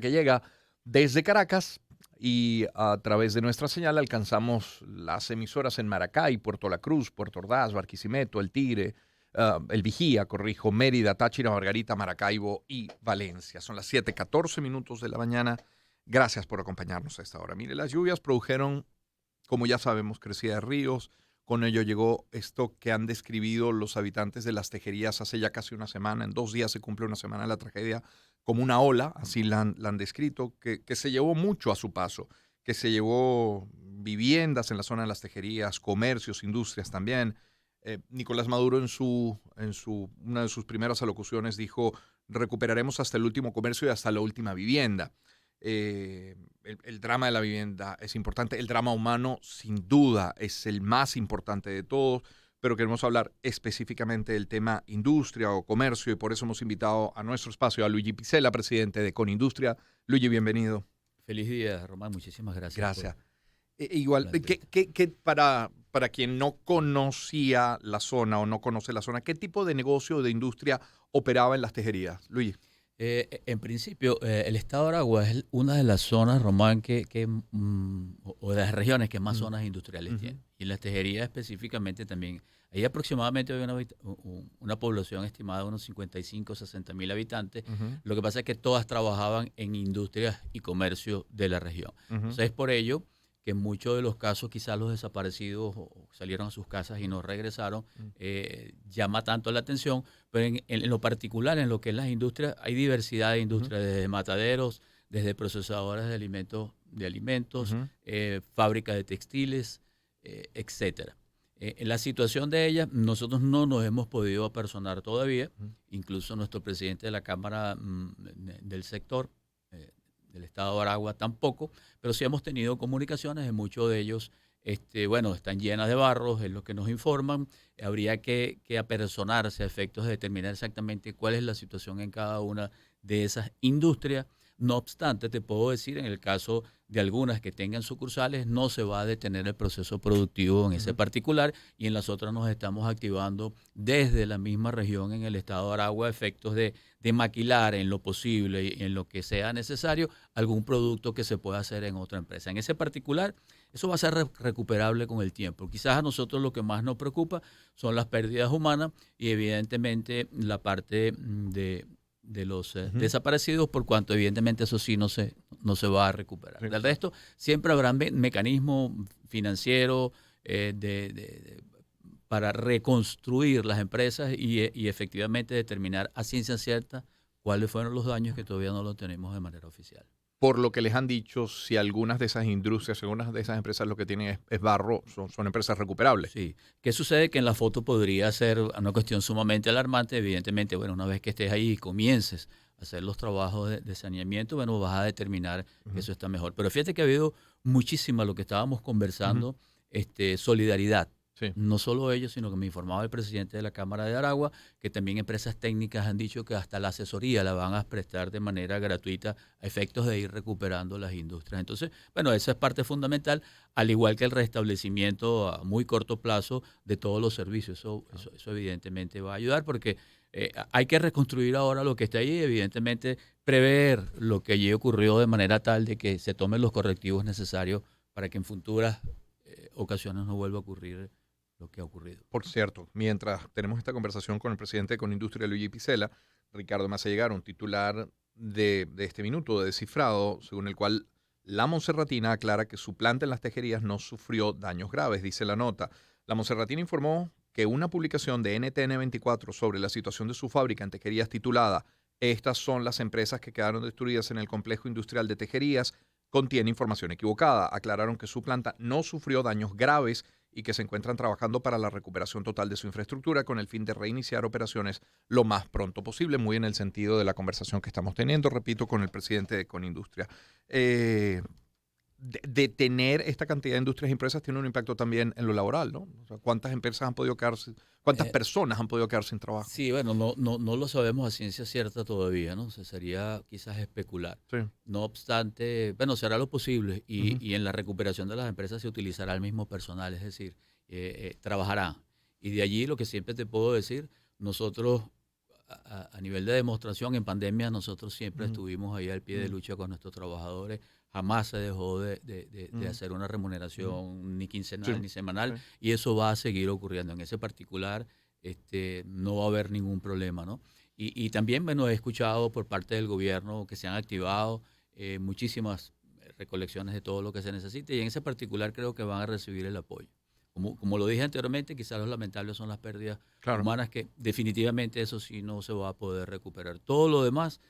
que llega desde Caracas y a través de nuestra señal alcanzamos las emisoras en Maracay, Puerto La Cruz, Puerto Ordaz, Barquisimeto, El Tigre, El Vigía, corrijo, Mérida, Táchira, Margarita, Maracaibo y Valencia. Son las 7:14 de la mañana. Gracias por acompañarnos a esta hora. Mire, las lluvias produjeron, como ya sabemos, crecida de ríos. Con ello llegó esto que han describido los habitantes de Las Tejerías hace ya casi una semana. En 2 días se cumple una semana de la tragedia, como una ola, así la han descrito, que se llevó mucho a su paso, que se llevó viviendas en la zona de Las Tejerías, comercios, industrias también. Nicolás Maduro una de sus primeras alocuciones dijo: recuperaremos hasta el último comercio y hasta la última vivienda. El drama de la vivienda es importante, el drama humano sin duda es el más importante de todos, pero queremos hablar específicamente del tema industria o comercio y por eso hemos invitado a nuestro espacio a Luigi Picella, presidente de Conindustria. Luigi, bienvenido. Feliz día, Román. Muchísimas gracias Gracias. por Igual, la entrevista. para quien no conocía la zona o no conoce la zona, ¿qué tipo de negocio o de industria operaba en Las Tejerías, Luigi? En principio, el estado de Aragua es una de las zonas, Román, o de las regiones que más Mm, zonas industriales ujú, tiene. Y en las tejerías específicamente también. Ahí aproximadamente hay una población estimada de unos 55, 60 mil habitantes. ujú, Lo que pasa es que todas trabajaban en industrias y comercio de la región. ujú, Entonces es por ello que en muchos de los casos quizás los desaparecidos o salieron a sus casas y no regresaron, mm, llama tanto la atención. Pero en lo particular, en lo que es las industrias, hay diversidad de ujú, industrias, desde mataderos, desde procesadoras de alimentos, ujú, fábricas de textiles, etcétera. En la situación de ellas, nosotros no nos hemos podido apersonar todavía, ujú. incluso nuestro presidente de la Cámara del sector, eh, del Estado de Aragua tampoco, pero sí hemos tenido comunicaciones, en muchos de ellos, bueno, están llenas de barros, es lo que nos informan. Habría que apersonarse a efectos de determinar exactamente cuál es la situación en cada una de esas industrias. No obstante, te puedo decir, en el caso de algunas que tengan sucursales, no se va a detener el proceso productivo en ese Ujú. particular, y en las otras nos estamos activando desde la misma región en el estado de Aragua a efectos de maquilar en lo posible y en lo que sea necesario algún producto que se pueda hacer en otra empresa. En ese particular, eso va a ser recuperable con el tiempo. Quizás a nosotros lo que más nos preocupa son las pérdidas humanas y evidentemente la parte de los Ujú, desaparecidos, por cuanto evidentemente eso sí no se va a recuperar. sí, Del claro. resto, siempre habrá mecanismos financieros eh, de, de- de- para reconstruir las empresas y efectivamente determinar a ciencia cierta cuáles fueron los daños, que todavía no lo tenemos de manera oficial. Por lo que les han dicho, si algunas de esas industrias, algunas de esas empresas lo que tienen es barro, son empresas recuperables. Sí. ¿Qué sucede? Que en la foto podría ser una cuestión sumamente alarmante. Evidentemente, bueno, una vez que estés ahí y comiences a hacer los trabajos de saneamiento, bueno, vas a determinar que Ujú, eso está mejor. Pero fíjate que ha habido muchísima, lo que estábamos ujú, conversando, solidaridad. sí. No solo ellos, sino que me informaba el presidente de la Cámara de Aragua, que también empresas técnicas han dicho que hasta la asesoría la van a prestar de manera gratuita a efectos de ir recuperando las industrias. Entonces, bueno, esa es parte fundamental, al igual que el restablecimiento a muy corto plazo de todos los servicios. Eso evidentemente va a ayudar, porque hay que reconstruir ahora lo que está ahí, evidentemente prever lo que allí ocurrió de manera tal de que se tomen los correctivos necesarios para que en futuras ocasiones no vuelva a ocurrir lo que ha ocurrido. Por cierto, mientras tenemos esta conversación con el presidente de Conindustria, Luigi Picella, Ricardo me hace llegar un titular de este minuto de descifrado, según el cual la Monserratina aclara que su planta en Las Tejerías no sufrió daños graves, dice la nota. La Monserratina informó que una publicación de NTN 24 sobre la situación de su fábrica en Tejerías titulada "Estas son las empresas que quedaron destruidas en el complejo industrial de Tejerías" contiene información equivocada. Aclararon que su planta no sufrió daños graves y que se encuentran trabajando para la recuperación total de su infraestructura con el fin de reiniciar operaciones lo más pronto posible, muy en el sentido de la conversación que estamos teniendo, repito, con el presidente de Conindustria. Eh, de tener esta cantidad de industrias impresas tiene un impacto también en lo laboral, ¿no? O sea, ¿cuántas empresas han podido cuántas Eh, personas han podido quedar sin trabajo? sí, bueno, no lo sabemos a ciencia cierta todavía, ¿no? O sea, sería quizás especular. Sí. No obstante, bueno, se hará lo posible Ujú, y en la recuperación de las empresas se utilizará el mismo personal, es decir, trabajará. Y de allí lo que siempre te puedo decir, nosotros a nivel de demostración, en pandemia nosotros siempre estuvimos ahí al pie de lucha con nuestros trabajadores. Jamás se dejó de hacer una remuneración ni quincenal Sí, ni semanal, sí. y eso va a seguir ocurriendo. En ese particular no va a haber ningún problema, ¿no? Y también, bueno, he escuchado por parte del gobierno que se han activado muchísimas recolecciones de todo lo que se necesite, y en ese particular creo que van a recibir el apoyo. Como lo dije anteriormente, quizás los lamentables son las pérdidas Claro. humanas, que definitivamente eso sí no se va a poder recuperar. Todo lo demás,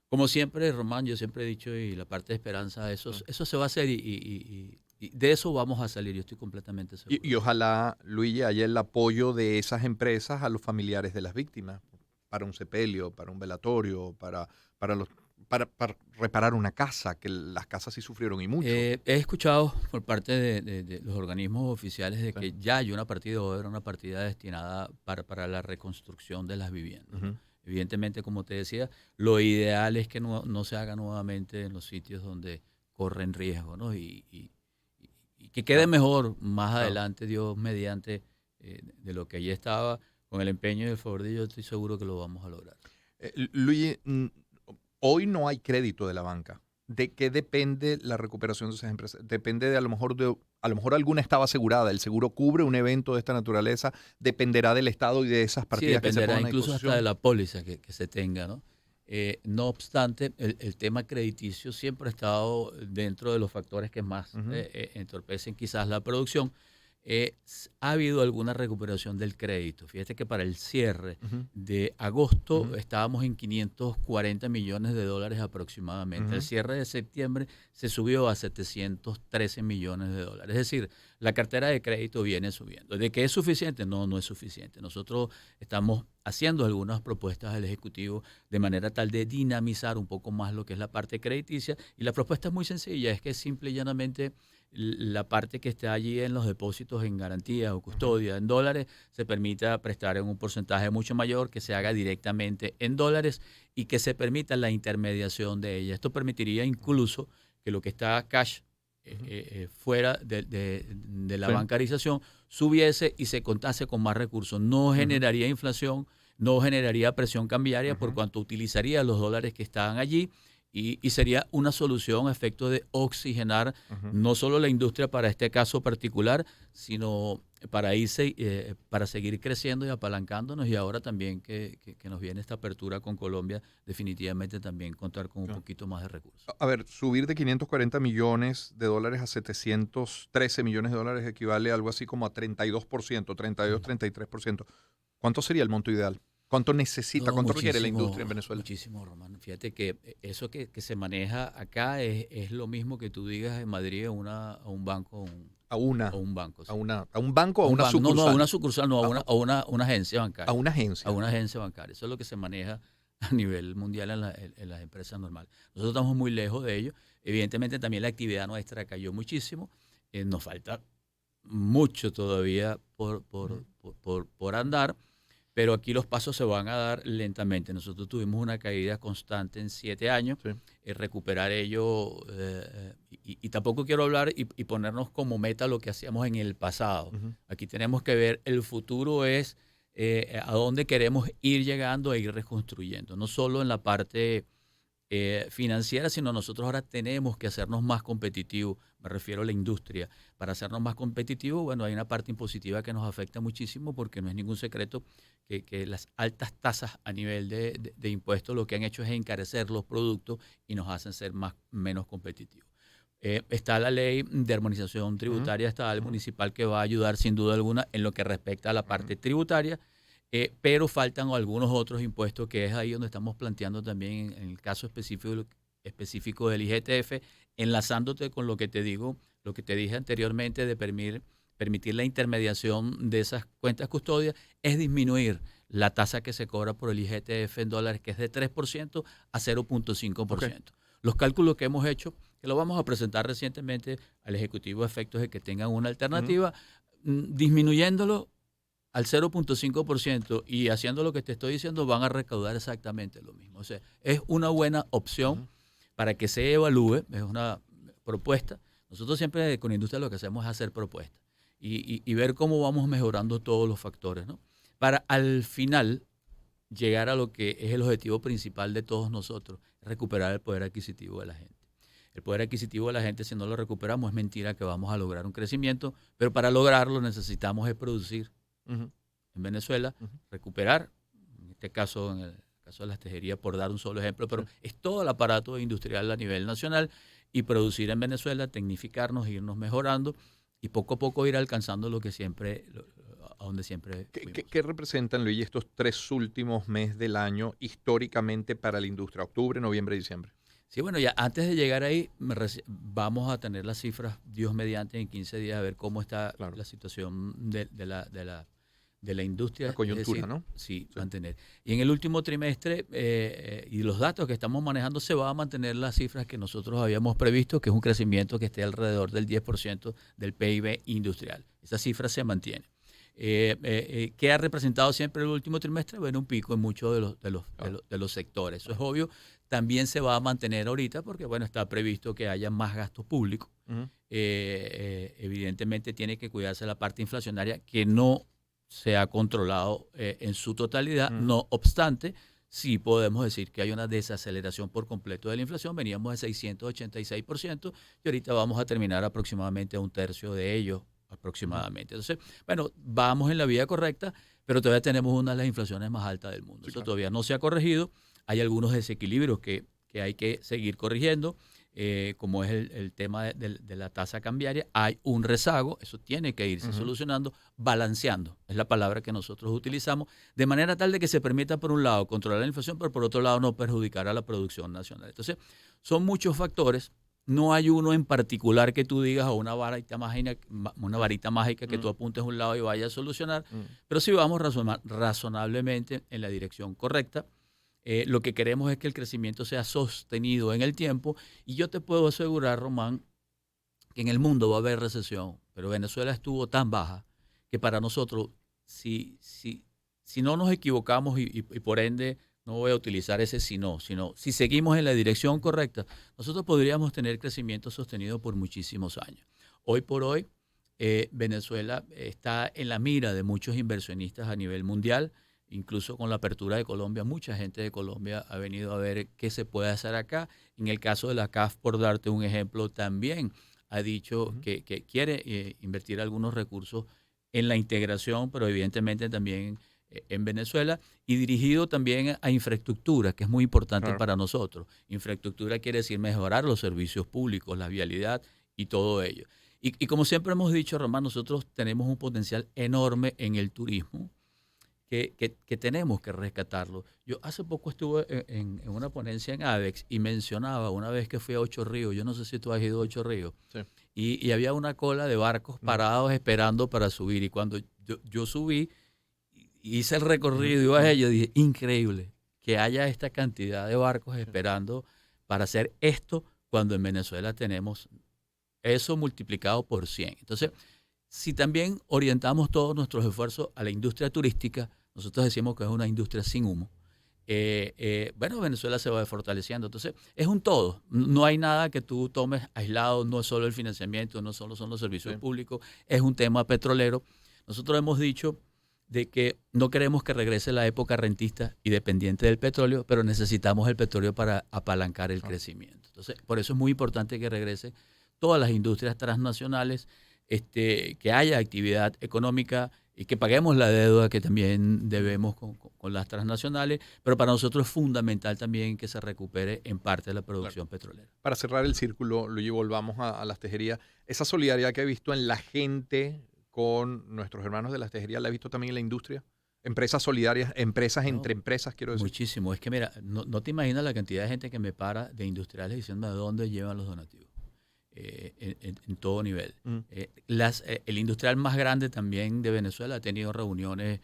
como siempre, Román, yo siempre he dicho, y la parte de esperanza, eso se va a hacer, y de eso vamos a salir, yo estoy completamente seguro. Y ojalá, Luigi, haya el apoyo de esas empresas a los familiares de las víctimas, para un sepelio, para un velatorio, para, los, para reparar una casa, que las casas sí sufrieron y mucho. He escuchado por parte de los organismos oficiales de Sí. que ya hay una partida, o era una partida destinada para la reconstrucción de las viviendas, ¿no? Ujú. Evidentemente, como te decía, lo ideal es que no se haga nuevamente en los sitios donde corren riesgo, ¿no? Y que quede Claro, mejor más claro. adelante, Dios mediante, de lo que allí estaba. Con el empeño y el favor de Dios, estoy seguro que lo vamos a lograr. Luigi, hoy no hay crédito de la banca. ¿De qué depende la recuperación de esas empresas? Depende de a lo mejor alguna estaba asegurada. El seguro cubre un evento de esta naturaleza. Dependerá del Estado y de esas Sí, partidas que se dependerá pongan a incluso hasta de disposición. la póliza que se tenga, ¿no? No obstante, el tema crediticio siempre ha estado dentro de los factores que más Ujú, entorpecen quizás la producción. Ha habido alguna recuperación del crédito. Fíjate que para el cierre ujú, de agosto ujú, estábamos en 540 millones de dólares aproximadamente. El ujú. cierre de septiembre se subió a 713 millones de dólares. Es decir, la cartera de crédito viene subiendo. ¿De qué es suficiente? No, no es suficiente. Nosotros estamos haciendo algunas propuestas al Ejecutivo de manera tal de dinamizar un poco más lo que es la parte crediticia, y la propuesta es muy sencilla, es que simple y llanamente la parte que está allí en los depósitos en garantía o Ujú. custodia en dólares se permita prestar en un porcentaje mucho mayor, que se haga directamente en dólares y que se permita la intermediación de ella. Esto permitiría incluso que lo que está cash Ujú. fuera de la Sí. bancarización subiese y se contase con más recursos. No Ujú, generaría inflación, no generaría presión cambiaria, por ujú, cuanto utilizaría los dólares que estaban allí, y sería una solución a efecto de oxigenar ujú. no solo la industria para este caso particular, sino para seguir creciendo y apalancándonos, y ahora también que nos viene esta apertura con Colombia, definitivamente también contar con un Claro. poquito más de recursos. A ver, subir de 540 millones de dólares a 713 millones de dólares equivale a algo así como a 32%, 32, 33%. ¿Cuánto sería el monto ideal? ¿Cuánto necesita? No, ¿Cuánto requiere la industria en muchísimo, Venezuela? muchísimo, Román. Fíjate que eso que se maneja acá es lo mismo que tú digas en Madrid a un banco, A o una, un banco, sí. a un banco o a A un una banco, no, a sucursal. una sucursal, no, A, a una agencia a bancaria. una A agencia. una agencia bancaria. Eso es lo que se maneja a nivel mundial en las empresas normales. Nosotros estamos muy lejos de ello. Evidentemente también la actividad nuestra cayó muchísimo. Nos falta mucho todavía Ujú, por andar, pero aquí los pasos se van a dar lentamente. Nosotros tuvimos una caída constante en 7 años, sí. recuperar ello, y tampoco quiero hablar y ponernos como meta lo que hacíamos en el pasado. Ujú, Aquí tenemos que ver, el futuro es a dónde queremos ir llegando e ir reconstruyendo, no solo en la parte financiera, sino nosotros ahora tenemos que hacernos más competitivos, me refiero a la industria. Para hacernos más competitivos, bueno, hay una parte impositiva que nos afecta muchísimo, porque no es ningún secreto que las altas tasas a nivel de impuestos lo que han hecho es encarecer los productos y nos hacen ser menos competitivos. Está la ley de armonización ujú, tributaria estatal ujú, municipal, que va a ayudar sin duda alguna en lo que respecta a la ujú, parte tributaria, pero faltan algunos otros impuestos, que es ahí donde estamos planteando también en el caso específico del IGTF, enlazándote con lo que te digo, lo que te dije anteriormente de permitir la intermediación de esas cuentas custodias, es disminuir la tasa que se cobra por el IGTF en dólares, que es de 3% a Ok. 0.5%. Los cálculos que hemos hecho, que lo vamos a presentar recientemente al Ejecutivo a efectos de que tengan una Ujú, alternativa, disminuyéndolo al 0.5% y haciendo lo que te estoy diciendo, van a recaudar exactamente lo mismo. O sea, es una buena opción ujú, para que se evalúe, es una propuesta. Nosotros siempre con Industria lo que hacemos es hacer propuestas y ver cómo vamos mejorando todos los factores, ¿no? Para al final llegar a lo que es el objetivo principal de todos nosotros, recuperar el poder adquisitivo de la gente. El poder adquisitivo de la gente, si no lo recuperamos, es mentira que vamos a lograr un crecimiento, pero para lograrlo necesitamos es producir. Ujú. En Venezuela, recuperar, en este caso, en el caso de las tejerías, por dar un solo ejemplo, pero es todo el aparato industrial a nivel nacional y producir en Venezuela, tecnificarnos, irnos mejorando y poco a poco ir alcanzando lo que siempre, a donde siempre fuimos. ¿Qué representan, Luis, estos 3 últimos meses del año históricamente para la industria? Octubre, noviembre, diciembre. Sí, bueno, ya antes de llegar ahí, vamos a tener las cifras, Dios mediante, en 15 días, a ver cómo está Claro. la situación de la industria. La coyuntura, es decir, ¿no? Sí, Sí. mantener. Y en el último trimestre, y los datos que estamos manejando, se va a mantener las cifras que nosotros habíamos previsto, que es un crecimiento que esté alrededor del 10% del PIB industrial. Esa cifra se mantiene. ¿Qué ha representado siempre el último trimestre? Bueno, un pico en muchos de los sectores. Eso es obvio. También se va a mantener ahorita porque, bueno, está previsto que haya más gastos públicos. Ujú. Evidentemente tiene que cuidarse la parte inflacionaria que no se ha controlado en su totalidad. No obstante, sí podemos decir que hay una desaceleración por completo de la inflación. Veníamos de 686% y ahorita vamos a terminar aproximadamente a un tercio de ello aproximadamente. Entonces, bueno, vamos en la vía correcta, pero todavía tenemos una de las inflaciones más altas del mundo. Sí, Eso claro. todavía no se ha corregido. Hay algunos desequilibrios que hay que seguir corrigiendo, como es el tema de la tasa cambiaria. Hay un rezago, eso tiene que irse solucionando, balanceando, es la palabra que nosotros utilizamos, de manera tal de que se permita, por un lado, controlar la inflación, pero por otro lado no perjudicar a la producción nacional. Entonces, son muchos factores. No hay uno en particular que tú digas o una varita mágica que tú apuntes a un lado y vaya a solucionar, pero sí vamos razonablemente en la dirección correcta. Lo que queremos es que el crecimiento sea sostenido en el tiempo y yo te puedo asegurar, Román, que en el mundo va a haber recesión, pero Venezuela estuvo tan baja que para nosotros, si no nos equivocamos y por ende no voy a utilizar ese sino si seguimos en la dirección correcta, nosotros podríamos tener crecimiento sostenido por muchísimos años. Hoy por hoy, Venezuela está en la mira de muchos inversionistas a nivel mundial. Incluso con la apertura de Colombia, mucha gente de Colombia ha venido a ver qué se puede hacer acá. En el caso de la CAF, por darte un ejemplo, también ha dicho que quiere invertir algunos recursos en la integración, pero evidentemente también en Venezuela, y dirigido también a infraestructura, que es muy importante para nosotros. Infraestructura quiere decir mejorar los servicios públicos, la vialidad y todo ello. Y como siempre hemos dicho, Román, nosotros tenemos un potencial enorme en el turismo, que tenemos que rescatarlo. Yo hace poco estuve en una ponencia en AVEX y mencionaba una vez que fui a Ocho Ríos, yo no sé si tú has ido a Ocho Ríos, Sí. y había una cola de barcos parados esperando para subir, y cuando yo subí, hice el recorrido y bajé, yo dije, increíble que haya esta cantidad de barcos esperando para hacer esto cuando en Venezuela tenemos eso multiplicado por 100. Entonces, si también orientamos todos nuestros esfuerzos a la industria turística, nosotros decimos que es una industria sin humo. Bueno, Venezuela se va fortaleciendo. Entonces, es un todo. No hay nada que tú tomes aislado, no es solo el financiamiento, no solo son los servicios públicos, es un tema petrolero. Nosotros hemos dicho de que no queremos que regrese la época rentista y dependiente del petróleo, pero necesitamos el petróleo para apalancar el crecimiento. Entonces, por eso es muy importante que regrese todas las industrias transnacionales, que haya actividad económica y que paguemos la deuda que también debemos con las transnacionales, pero para nosotros es fundamental también que se recupere en parte la producción petrolera. Para cerrar el círculo, Luigi, volvamos a las tejerías. Esa solidaridad que he visto en la gente con nuestros hermanos de las tejerías, ¿la he visto también en la industria? Empresas solidarias, empresas entre empresas, quiero decir. Muchísimo. Es que mira, no te imaginas la cantidad de gente que me para de industriales diciendo de dónde llevan los donativos. En todo nivel. El industrial más grande también de Venezuela ha tenido reuniones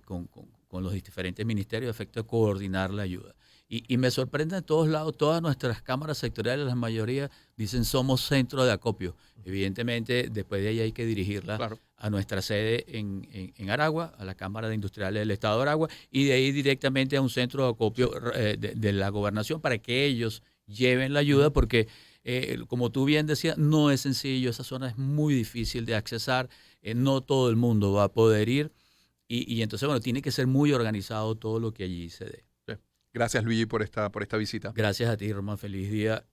con los diferentes ministerios a efecto de coordinar la ayuda. Y me sorprende de todos lados, todas nuestras cámaras sectoriales, la mayoría dicen somos centro de acopio. Evidentemente, después de ahí hay que dirigirla a nuestra sede en Aragua, a la Cámara de Industriales del Estado de Aragua, y de ahí directamente a un centro de acopio de la gobernación para que ellos lleven la ayuda, porque como tú bien decías, no es sencillo, esa zona es muy difícil de accesar, no todo el mundo va a poder ir. Y entonces, bueno, tiene que ser muy organizado todo lo que allí se dé. Gracias, Luigi, por esta visita. Gracias a ti, Román. Feliz día.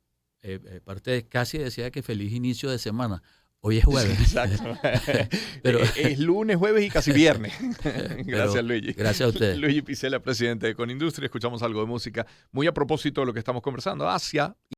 Casi decía que feliz inicio de semana. Hoy es jueves. Sí, exacto. Pero, es lunes, jueves y casi viernes. Gracias, Luigi. Gracias a ustedes. Luigi Picela, presidente de Conindustria. Escuchamos algo de música muy a propósito de lo que estamos conversando. Asia